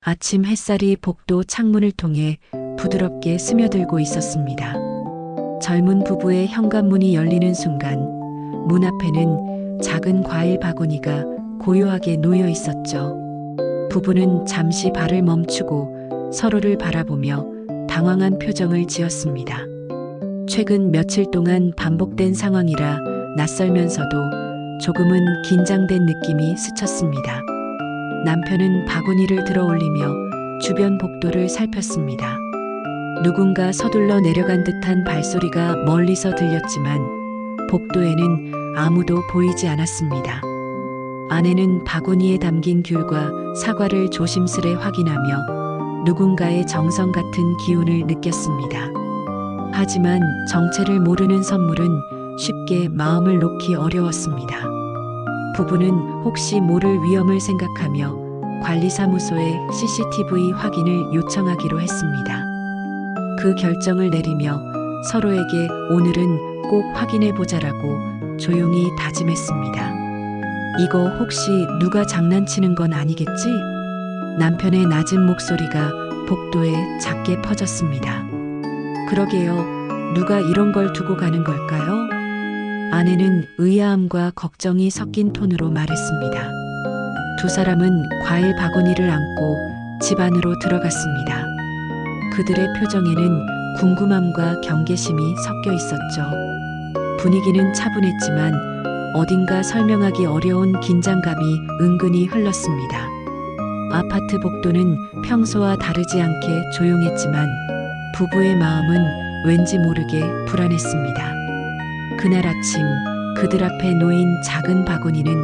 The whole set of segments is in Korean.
아침 햇살이 복도 창문을 통해 부드럽게 스며들고 있었습니다. 젊은 부부의 현관문이 열리는 순간 문 앞에는 작은 과일 바구니가 고요하게 놓여 있었죠. 부부는 잠시 발을 멈추고 서로를 바라보며 당황한 표정을 지었습니다. 최근 며칠 동안 반복된 상황이라 낯설면서도 조금은 긴장된 느낌이 스쳤습니다. 남편은 바구니를 들어 올리며 주변 복도를 살폈습니다. 누군가 서둘러 내려간 듯한 발소리가 멀리서 들렸지만 복도에는 아무도 보이지 않았습니다. 아내는 바구니에 담긴 귤과 사과를 조심스레 확인하며 누군가의 정성 같은 기운을 느꼈습니다. 하지만 정체를 모르는 선물은 쉽게 마음을 놓기 어려웠습니다. 부부는 혹시 모를 위험을 생각하며 관리사무소에 CCTV 확인을 요청하기로 했습니다. 그 결정을 내리며 서로에게 오늘은 꼭 확인해 보자라고 조용히 다짐했습니다. 이거 혹시 누가 장난치는 건 아니겠지? 남편의 낮은 목소리가 복도에 작게 퍼졌습니다. 그러게요. 누가 이런 걸 두고 가는 걸까요? 아내는 의아함과 걱정이 섞인 톤으로 말했습니다. 두 사람은 과일 바구니를 안고 집 안으로 들어갔습니다. 그들의 표정에는 궁금함과 경계심이 섞여 있었죠. 분위기는 차분했지만 어딘가 설명하기 어려운 긴장감이 은근히 흘렀습니다. 아파트 복도는 평소와 다르지 않게 조용했지만 부부의 마음은 왠지 모르게 불안했습니다. 그날 아침 그들 앞에 놓인 작은 바구니는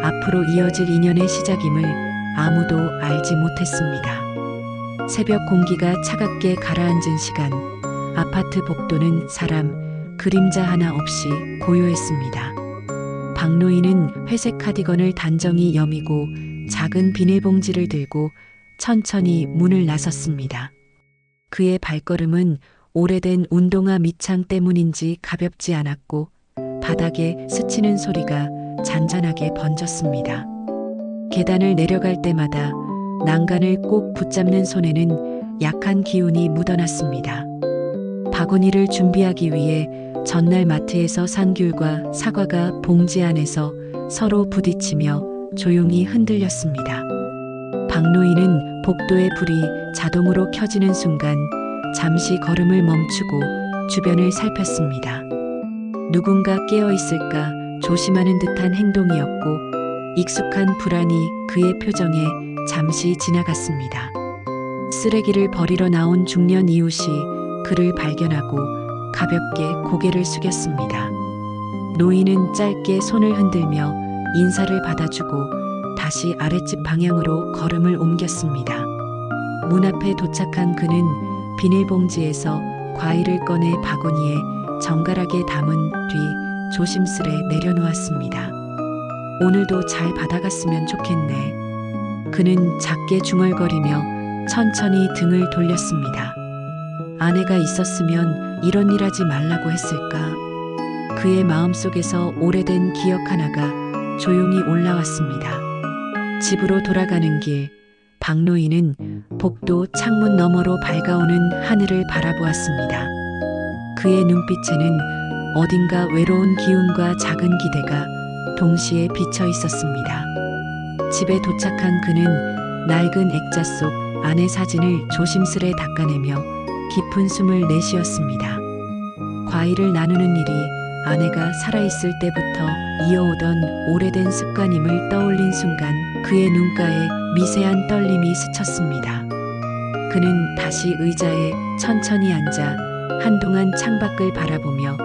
앞으로 이어질 인연의 시작임을 아무도 알지 못했습니다. 새벽 공기가 차갑게 가라앉은 시간, 아파트 복도는 사람, 그림자 하나 없이 고요했습니다. 박노인은 회색 카디건을 단정히 여미고 작은 비닐봉지를 들고 천천히 문을 나섰습니다. 그의 발걸음은 오래된 운동화 밑창 때문인지 가볍지 않았고 바닥에 스치는 소리가 잔잔하게 번졌습니다. 계단을 내려갈 때마다 난간을 꼭 붙잡는 손에는 약한 기운이 묻어났습니다. 바구니를 준비하기 위해 전날 마트에서 산 귤과 사과가 봉지 안에서 서로 부딪히며 조용히 흔들렸습니다. 박노인은 복도의 불이 자동으로 켜지는 순간 잠시 걸음을 멈추고 주변을 살폈습니다. 누군가 깨어 있을까 조심하는 듯한 행동이었고 익숙한 불안이 그의 표정에 잠시 지나갔습니다. 쓰레기를 버리러 나온 중년 이웃이 그를 발견하고 가볍게 고개를 숙였습니다. 노인은 짧게 손을 흔들며 인사를 받아주고 다시 아랫집 방향으로 걸음을 옮겼습니다. 문 앞에 도착한 그는 비닐봉지에서 과일을 꺼내 바구니에 정갈하게 담은 뒤 조심스레 내려놓았습니다. 오늘도 잘 받아갔으면 좋겠네. 그는 작게 중얼거리며 천천히 등을 돌렸습니다. 아내가 있었으면 이런 일 하지 말라고 했을까? 그의 마음속에서 오래된 기억 하나가 조용히 올라왔습니다. 집으로 돌아가는 길, 박노인은 복도 창문 너머로 밝아오는 하늘을 바라보았습니다. 그의 눈빛에는 어딘가 외로운 기운과 작은 기대가 동시에 비쳐 있었습니다. 집에 도착한 그는 낡은 액자 속 아내 사진을 조심스레 닦아내며 깊은 숨을 내쉬었습니다. 과일을 나누는 일이 아내가 살아있을 때부터 이어오던 오래된 습관임을 떠올린 순간 그의 눈가에 미세한 떨림이 스쳤습니다. 그는 다시 의자에 천천히 앉아 한동안 창밖을 바라보며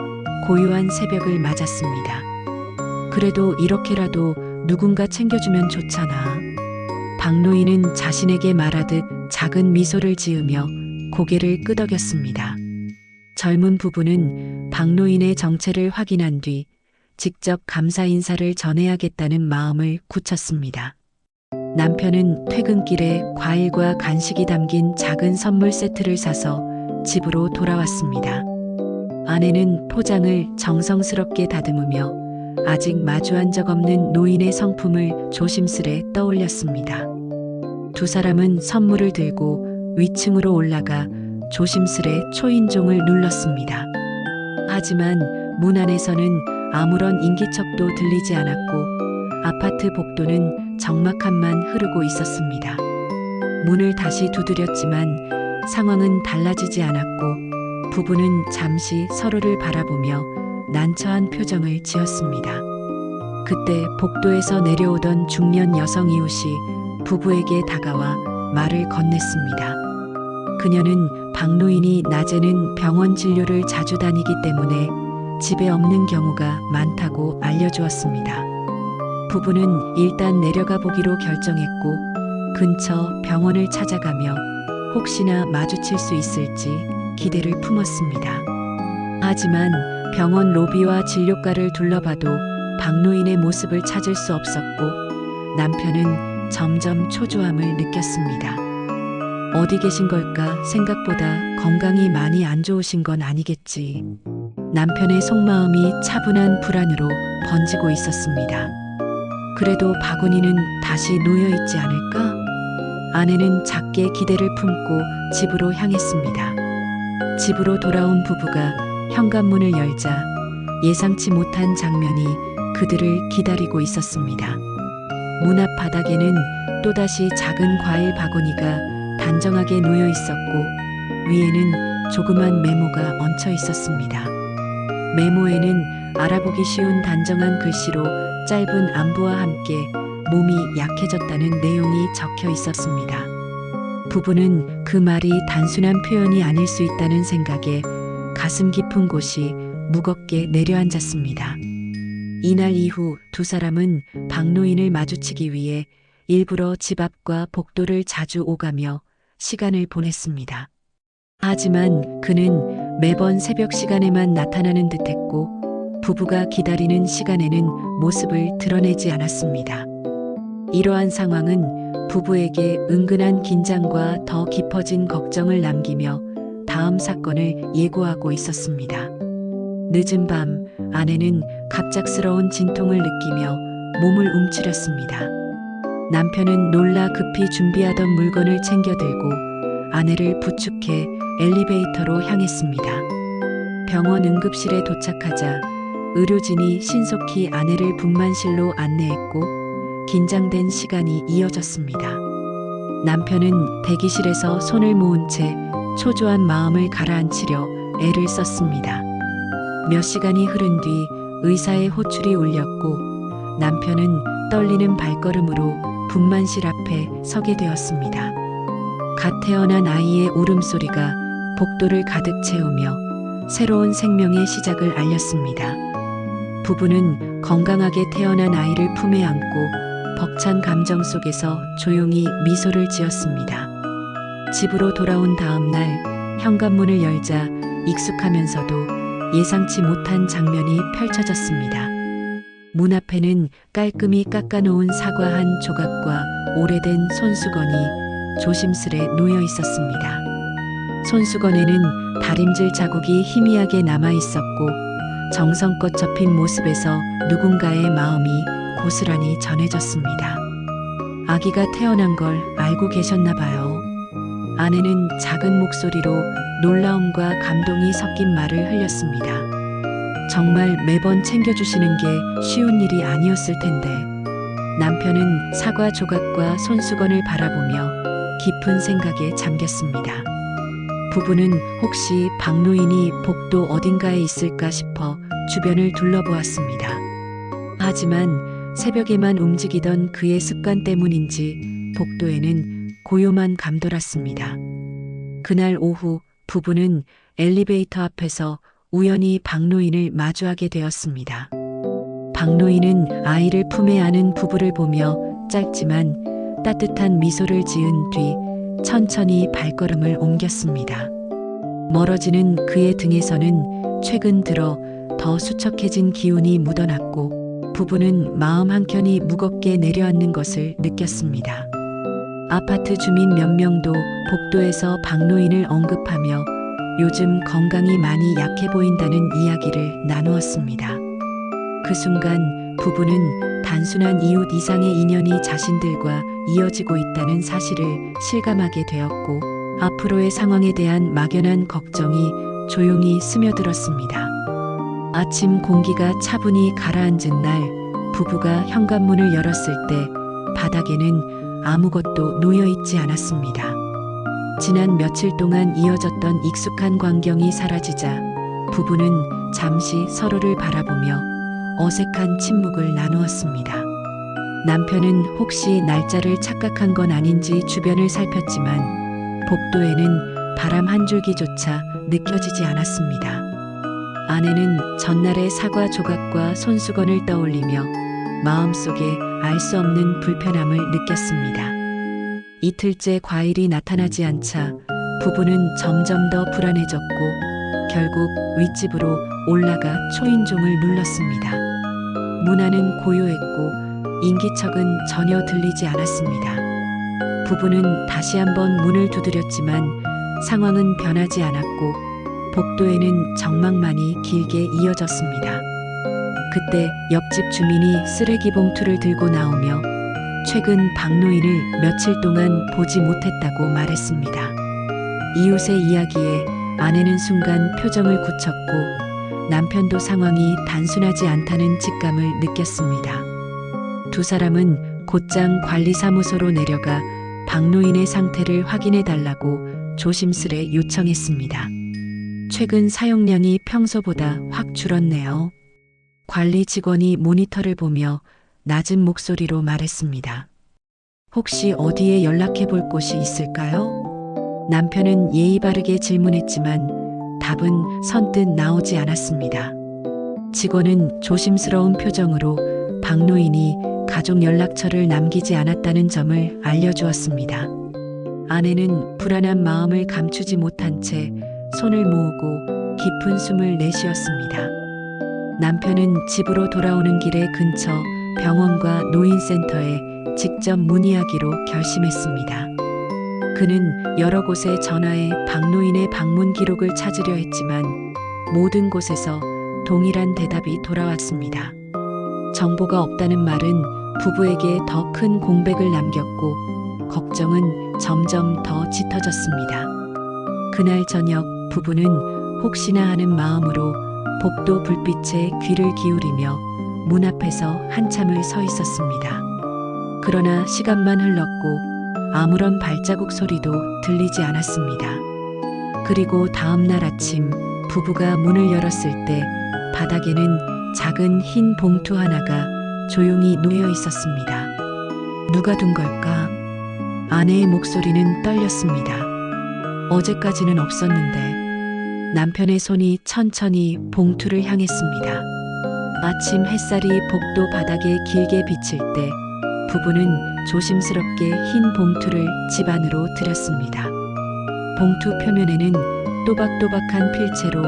고요한 새벽을 맞았습니다. 그래도 이렇게라도 누군가 챙겨주면 좋잖아. 박노인은 자신에게 말하듯 작은 미소를 지으며 고개를 끄덕였습니다. 젊은 부부는 박노인의 정체를 확인한 뒤 직접 감사 인사를 전해야겠다는 마음을 굳혔습니다. 남편은 퇴근길에 과일과 간식이 담긴 작은 선물 세트를 사서 집으로 돌아왔습니다. 아내는 포장을 정성스럽게 다듬으며 아직 마주한 적 없는 노인의 성품을 조심스레 떠올렸습니다. 두 사람은 선물을 들고 위층으로 올라가 조심스레 초인종을 눌렀습니다. 하지만 문 안에서는 아무런 인기척도 들리지 않았고 아파트 복도는 적막함만 흐르고 있었습니다. 문을 다시 두드렸지만 상황은 달라지지 않았고 부부는 잠시 서로를 바라보며 난처한 표정을 지었습니다. 그때 복도에서 내려오던 중년 여성 이웃이 부부에게 다가와 말을 건넸습니다. 그녀는 박노인이 낮에는 병원 진료를 자주 다니기 때문에 집에 없는 경우가 많다고 알려주었습니다. 부부는 일단 내려가 보기로 결정했고 근처 병원을 찾아가며 혹시나 마주칠 수 있을지 기대를 품었습니다. 하지만 병원 로비와 진료과를 둘러봐도 박노인의 모습을 찾을 수 없었고 남편은 점점 초조함을 느꼈습니다. 어디 계신 걸까? 생각보다 건강이 많이 안 좋으신 건 아니겠지. 남편의 속마음이 차분한 불안으로 번지고 있었습니다. 그래도 박은희는 다시 놓여있지 않을까? 아내는 작게 기대를 품고 집으로 향했습니다. 집으로 돌아온 부부가 현관문을 열자 예상치 못한 장면이 그들을 기다리고 있었습니다. 문 앞 바닥에는 또다시 작은 과일 바구니가 단정하게 놓여 있었고 위에는 조그만 메모가 얹혀 있었습니다. 메모에는 알아보기 쉬운 단정한 글씨로 짧은 안부와 함께 몸이 약해졌다는 내용이 적혀 있었습니다. 부부는 그 말이 단순한 표현이 아닐 수 있다는 생각에 가슴 깊은 곳이 무겁게 내려앉았습니다. 이날 이후 두 사람은 박노인을 마주치기 위해 일부러 집 앞과 복도를 자주 오가며 시간을 보냈습니다. 하지만 그는 매번 새벽 시간에만 나타나는 듯했고 부부가 기다리는 시간에는 모습을 드러내지 않았습니다. 이러한 상황은 부부에게 은근한 긴장과 더 깊어진 걱정을 남기며 다음 사건을 예고하고 있었습니다. 늦은 밤 아내는 갑작스러운 진통을 느끼며 몸을 움츠렸습니다. 남편은 놀라 급히 준비하던 물건을 챙겨 들고 아내를 부축해 엘리베이터로 향했습니다. 병원 응급실에 도착하자 의료진이 신속히 아내를 분만실로 안내했고 긴장된 시간이 이어졌습니다. 남편은 대기실에서 손을 모은 채 초조한 마음을 가라앉히려 애를 썼습니다. 몇 시간이 흐른 뒤 의사의 호출이 울렸고 남편은 떨리는 발걸음으로 분만실 앞에 서게 되었습니다. 갓 태어난 아이의 울음소리가 복도를 가득 채우며 새로운 생명의 시작을 알렸습니다. 부부는 건강하게 태어난 아이를 품에 안고 벅찬 감정 속에서 조용히 미소를 지었습니다. 집으로 돌아온 다음 날 현관문을 열자 익숙하면서도 예상치 못한 장면이 펼쳐졌습니다. 문 앞에는 깔끔히 깎아놓은 사과 한 조각과 오래된 손수건이 조심스레 놓여 있었습니다. 손수건에는 다림질 자국이 희미하게 남아 있었고 정성껏 접힌 모습에서 누군가의 마음이 고스란히 전해졌습니다. 아기가 태어난 걸 알고 계셨나 봐요. 아내는 작은 목소리로 놀라움과 감동이 섞인 말을 흘렸습니다. 정말 매번 챙겨주시는 게 쉬운 일이 아니었을 텐데. 남편은 사과 조각과 손수건을 바라보며 깊은 생각에 잠겼습니다. 부부는 혹시 박노인이 복도 어딘가에 있을까 싶어 주변을 둘러보았습니다. 하지만 새벽에만 움직이던 그의 습관 때문인지 복도에는 고요만 감돌았습니다. 그날 오후 부부는 엘리베이터 앞에서 우연히 박노인을 마주하게 되었습니다. 박노인은 아이를 품에 안은 부부를 보며 짧지만 따뜻한 미소를 지은 뒤 천천히 발걸음을 옮겼습니다. 멀어지는 그의 등에서는 최근 들어 더 수척해진 기운이 묻어났고 부부는 마음 한켠이 무겁게 내려앉는 것을 느꼈습니다. 아파트 주민 몇 명도 복도에서 박노인을 언급하며 요즘 건강이 많이 약해 보인다는 이야기를 나누었습니다. 그 순간 부부는 단순한 이웃 이상의 인연이 자신들과 이어지고 있다는 사실을 실감하게 되었고 앞으로의 상황에 대한 막연한 걱정이 조용히 스며들었습니다. 아침 공기가 차분히 가라앉은 날 부부가 현관문을 열었을 때 바닥에는 아무것도 놓여있지 않았습니다. 지난 며칠 동안 이어졌던 익숙한 광경이 사라지자 부부는 잠시 서로를 바라보며 어색한 침묵을 나누었습니다. 남편은 혹시 날짜를 착각한 건 아닌지 주변을 살폈지만 복도에는 바람 한 줄기조차 느껴지지 않았습니다. 아내는 전날의 사과 조각과 손수건을 떠올리며 마음속에 알 수 없는 불편함을 느꼈습니다. 이틀째 과일이 나타나지 않자 부부는 점점 더 불안해졌고 결국 윗집으로 올라가 초인종을 눌렀습니다. 문 안은 고요했고 인기척은 전혀 들리지 않았습니다. 부부는 다시 한번 문을 두드렸지만 상황은 변하지 않았고 복도에는 정막만이 길게 이어졌습니다. 그때 옆집 주민이 쓰레기 봉투를 들고 나오며 최근 박노인을 며칠 동안 보지 못했다고 말했습니다. 이웃의 이야기에 아내는 순간 표정을 굳혔고 남편도 상황이 단순하지 않다는 직감을 느꼈습니다. 두 사람은 곧장 관리사무소로 내려가 박노인의 상태를 확인해 달라고 조심스레 요청했습니다. 최근 사용량이 평소보다 확 줄었네요. 관리 직원이 모니터를 보며 낮은 목소리로 말했습니다. 혹시 어디에 연락해 볼 곳이 있을까요? 남편은 예의 바르게 질문했지만 답은 선뜻 나오지 않았습니다. 직원은 조심스러운 표정으로 박노인이 가족 연락처를 남기지 않았다는 점을 알려주었습니다. 아내는 불안한 마음을 감추지 못한 채 손을 모으고 깊은 숨을 내쉬었습니다. 남편은 집으로 돌아오는 길에 근처 병원과 노인센터에 직접 문의하기로 결심했습니다. 그는 여러 곳에 전화해 박노인의 방문 기록을 찾으려 했지만 모든 곳에서 동일한 대답이 돌아왔습니다. 정보가 없다는 말은 부부에게 더 큰 공백을 남겼고 걱정은 점점 더 짙어졌습니다. 그날 저녁 부부는 혹시나 하는 마음으로 복도 불빛에 귀를 기울이며 문 앞에서 한참을 서 있었습니다. 그러나 시간만 흘렀고 아무런 발자국 소리도 들리지 않았습니다. 그리고 다음 날 아침 부부가 문을 열었을 때 바닥에는 작은 흰 봉투 하나가 조용히 놓여 있었습니다. 누가 둔 걸까? 아내의 목소리는 떨렸습니다. 어제까지는 없었는데. 남편의 손이 천천히 봉투를 향했습니다. 아침 햇살이 복도 바닥에 길게 비칠 때 부부는 조심스럽게 흰 봉투를 집 안으로 들였습니다. 봉투 표면에는 또박또박한 필체로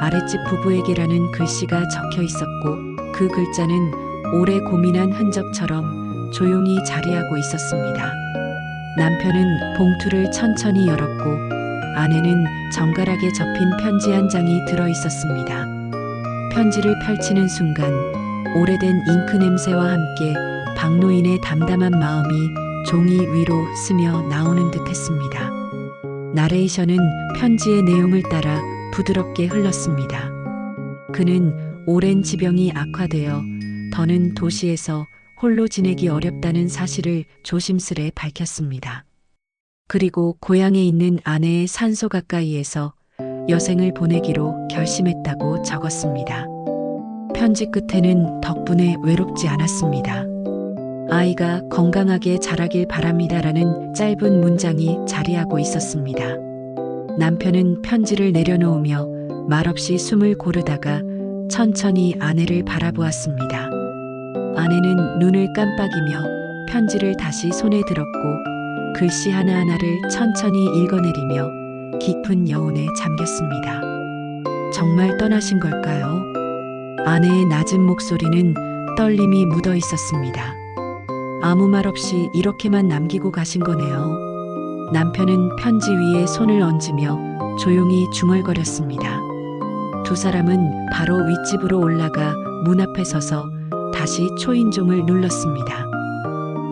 아랫집 부부에게라는 글씨가 적혀 있었고 그 글자는 오래 고민한 흔적처럼 조용히 자리하고 있었습니다. 남편은 봉투를 천천히 열었고 안에는 정갈하게 접힌 편지 한 장이 들어 있었습니다. 편지를 펼치는 순간 오래된 잉크 냄새와 함께 박노인의 담담한 마음이 종이 위로 스며 나오는 듯 했습니다. 나레이션은 편지의 내용을 따라 부드럽게 흘렀습니다. 그는 오랜 지병이 악화되어 더는 도시에서 홀로 지내기 어렵다는 사실을 조심스레 밝혔습니다. 그리고 고향에 있는 아내의 산소 가까이에서 여생을 보내기로 결심했다고 적었습니다. 편지 끝에는 덕분에 외롭지 않았습니다. 아이가 건강하게 자라길 바랍니다라는 짧은 문장이 자리하고 있었습니다. 남편은 편지를 내려놓으며 말없이 숨을 고르다가 천천히 아내를 바라보았습니다. 아내는 눈을 깜빡이며 편지를 다시 손에 들었고 글씨 하나하나를 천천히 읽어내리며 깊은 여운에 잠겼습니다. 정말 떠나신 걸까요? 아내의 낮은 목소리는 떨림이 묻어 있었습니다. 아무 말 없이 이렇게만 남기고 가신 거네요. 남편은 편지 위에 손을 얹으며 조용히 중얼거렸습니다. 두 사람은 바로 윗집으로 올라가 문 앞에 서서 다시 초인종을 눌렀습니다.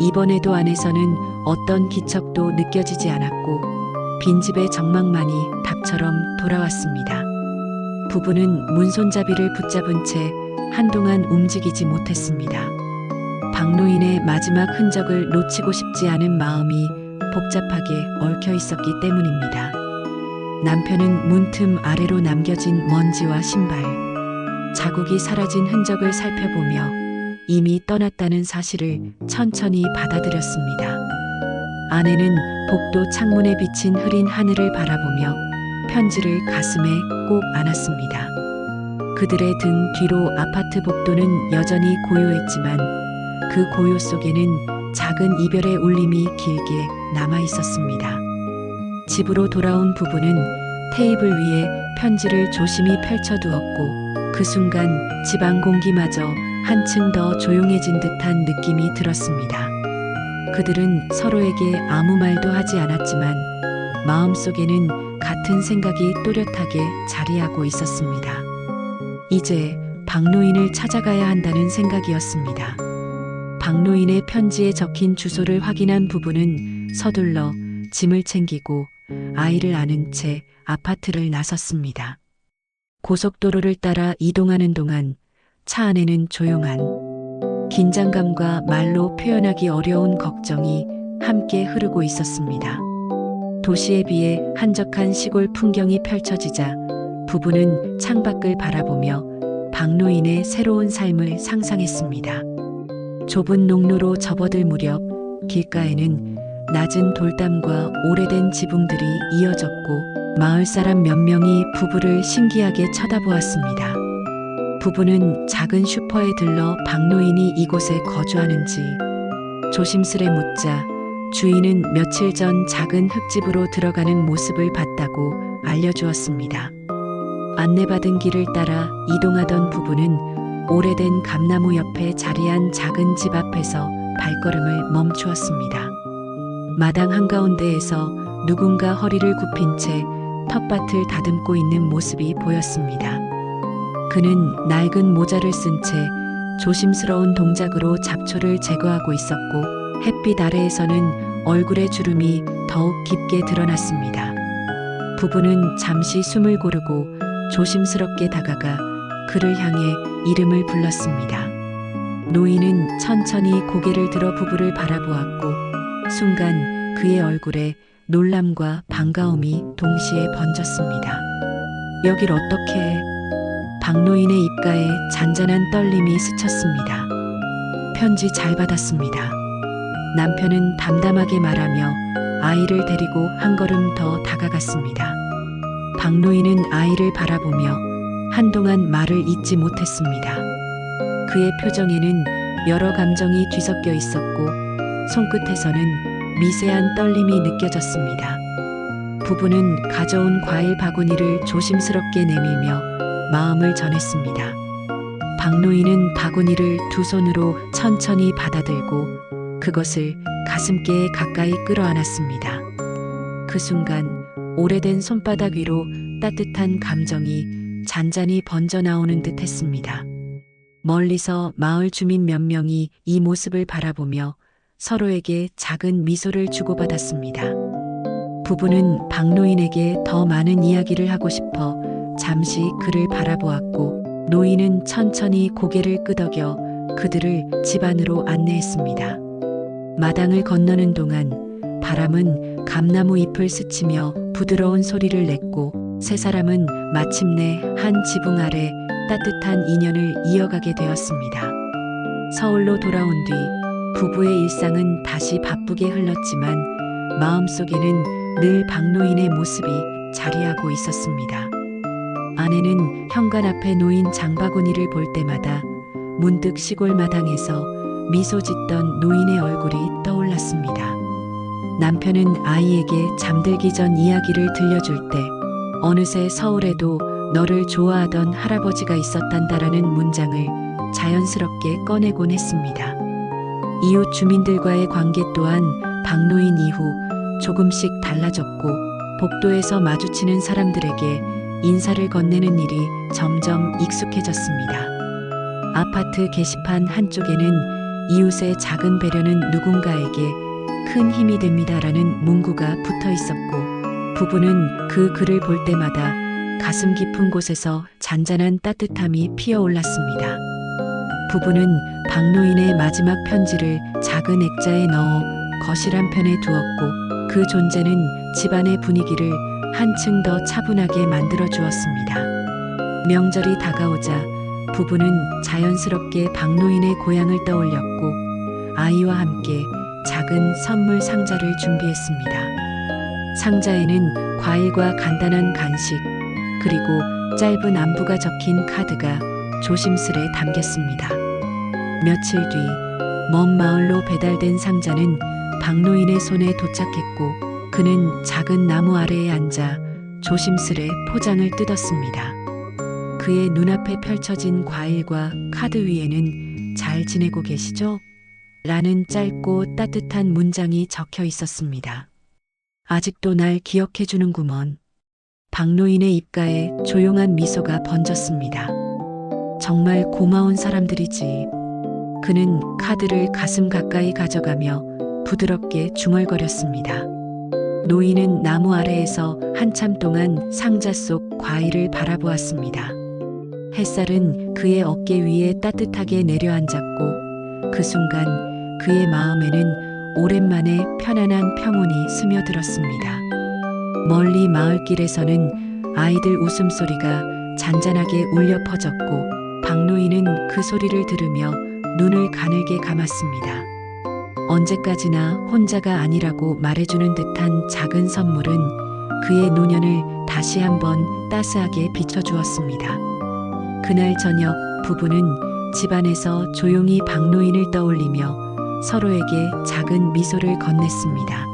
이번에도 안에서는 어떤 기척도 느껴지지 않았고 빈집의 정막만이 닭처럼 돌아왔습니다. 부부는 문손잡이를 붙잡은 채 한동안 움직이지 못했습니다. 박노인의 마지막 흔적을 놓치고 싶지 않은 마음이 복잡하게 얽혀 있었기 때문입니다. 남편은 문틈 아래로 남겨진 먼지와 신발, 자국이 사라진 흔적을 살펴보며 이미 떠났다는 사실을 천천히 받아들였습니다. 아내는 복도 창문에 비친 흐린 하늘을 바라보며 편지를 가슴에 꼭 안았습니다. 그들의 등 뒤로 아파트 복도는 여전히 고요했지만 그 고요 속에는 작은 이별의 울림이 길게 남아 있었습니다. 집으로 돌아온 부부는 테이블 위에 편지를 조심히 펼쳐두었고 그 순간 집안 공기마저 한층 더 조용해진 듯한 느낌이 들었습니다. 그들은 서로에게 아무 말도 하지 않았지만 마음속에는 같은 생각이 또렷하게 자리하고 있었습니다. 이제 박노인을 찾아가야 한다는 생각이었습니다. 박노인의 편지에 적힌 주소를 확인한 부부는 서둘러 짐을 챙기고 아이를 안은 채 아파트를 나섰습니다. 고속도로를 따라 이동하는 동안 차 안에는 조용한 긴장감과 말로 표현하기 어려운 걱정이 함께 흐르고 있었습니다. 도시에 비해 한적한 시골 풍경이 펼쳐지자 부부는 창밖을 바라보며 박노인의 새로운 삶을 상상했습니다. 좁은 농로로 접어들 무렵 길가에는 낮은 돌담과 오래된 지붕들이 이어졌고 마을 사람 몇 명이 부부를 신기하게 쳐다보았습니다. 부부는 작은 슈퍼에 들러 박노인이 이곳에 거주하는지 조심스레 묻자 주인은 며칠 전 작은 흙집으로 들어가는 모습을 봤다고 알려주었습니다. 안내받은 길을 따라 이동하던 부부는 오래된 감나무 옆에 자리한 작은 집 앞에서 발걸음을 멈추었습니다. 마당 한가운데에서 누군가 허리를 굽힌 채 텃밭을 다듬고 있는 모습이 보였습니다. 그는 낡은 모자를 쓴 채 조심스러운 동작으로 잡초를 제거하고 있었고 햇빛 아래에서는 얼굴의 주름이 더욱 깊게 드러났습니다. 부부는 잠시 숨을 고르고 조심스럽게 다가가 그를 향해 이름을 불렀습니다. 노인은 천천히 고개를 들어 부부를 바라보았고 순간 그의 얼굴에 놀람과 반가움이 동시에 번졌습니다. 여길 어떻게 해? 박노인의 입가에 잔잔한 떨림이 스쳤습니다. 편지 잘 받았습니다. 남편은 담담하게 말하며 아이를 데리고 한 걸음 더 다가갔습니다. 박노인은 아이를 바라보며 한동안 말을 잇지 못했습니다. 그의 표정에는 여러 감정이 뒤섞여 있었고 손끝에서는 미세한 떨림이 느껴졌습니다. 부부는 가져온 과일 바구니를 조심스럽게 내밀며 마음을 전했습니다. 박노인은 바구니를 두 손으로 천천히 받아들고 그것을 가슴께에 가까이 끌어안았습니다. 그 순간 오래된 손바닥 위로 따뜻한 감정이 잔잔히 번져나오는 듯 했습니다. 멀리서 마을 주민 몇 명이 이 모습을 바라보며 서로에게 작은 미소를 주고받았습니다. 부부는 박노인에게 더 많은 이야기를 하고 싶어 잠시 그를 바라보았고 노인은 천천히 고개를 끄덕여 그들을 집 안으로 안내했습니다. 마당을 건너는 동안 바람은 감나무 잎을 스치며 부드러운 소리를 냈고 세 사람은 마침내 한 지붕 아래 따뜻한 인연을 이어가게 되었습니다. 서울로 돌아온 뒤 부부의 일상은 다시 바쁘게 흘렀지만 마음속에는 늘 박노인의 모습이 자리하고 있었습니다. 아내는 현관 앞에 놓인 장바구니를 볼 때마다 문득 시골 마당에서 미소 짓던 노인의 얼굴이 떠올랐습니다. 남편은 아이에게 잠들기 전 이야기를 들려줄 때 어느새 서울에도 너를 좋아하던 할아버지가 있었단다라는 문장을 자연스럽게 꺼내곤 했습니다. 이웃 주민들과의 관계 또한 박노인 이후 조금씩 달라졌고 복도에서 마주치는 사람들에게 인사를 건네는 일이 점점 익숙해졌습니다. 아파트 게시판 한쪽에는 이웃의 작은 배려는 누군가에게 큰 힘이 됩니다라는 문구가 붙어 있었고 부부는 그 글을 볼 때마다 가슴 깊은 곳에서 잔잔한 따뜻함이 피어올랐습니다. 부부는 박노인의 마지막 편지를 작은 액자에 넣어 거실 한편에 두었고 그 존재는 집안의 분위기를 한층 더 차분하게 만들어 주었습니다. 명절이 다가오자 부부는 자연스럽게 박노인의 고향을 떠올렸고 아이와 함께 작은 선물 상자를 준비했습니다. 상자에는 과일과 간단한 간식, 그리고 짧은 안부가 적힌 카드가 조심스레 담겼습니다. 며칠 뒤 먼 마을로 배달된 상자는 박노인의 손에 도착했고 그는 작은 나무 아래에 앉아 조심스레 포장을 뜯었습니다. 그의 눈앞에 펼쳐진 과일과 카드 위에는 "잘 지내고 계시죠? 라는 짧고 따뜻한 문장이 적혀 있었습니다. "아직도 날 기억해 주는구먼." 박노인의 입가에 조용한 미소가 번졌습니다. "정말 고마운 사람들이지." 그는 카드를 가슴 가까이 가져가며 부드럽게 중얼거렸습니다. 노인은 나무 아래에서 한참 동안 상자 속 과일을 바라보았습니다. 햇살은 그의 어깨 위에 따뜻하게 내려앉았고 그 순간 그의 마음에는 오랜만에 편안한 평온이 스며들었습니다. 멀리 마을길에서는 아이들 웃음소리가 잔잔하게 울려 퍼졌고 박노인은 그 소리를 들으며 눈을 가늘게 감았습니다. 언제까지나 혼자가 아니라고 말해주는 듯한 작은 선물은 그의 노년을 다시 한번 따스하게 비춰주었습니다. 그날 저녁 부부는 집안에서 조용히 박노인을 떠올리며 서로에게 작은 미소를 건넸습니다.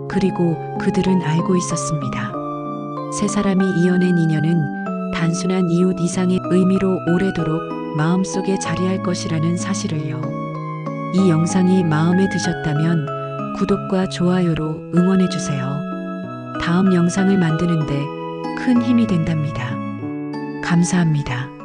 그리고 그들은 알고 있었습니다. 세 사람이 이어낸 인연은 단순한 이웃 이상의 의미로 오래도록 마음속에 자리할 것이라는 사실을요. 이 영상이 마음에 드셨다면 구독과 좋아요로 응원해주세요. 다음 영상을 만드는데 큰 힘이 된답니다. 감사합니다.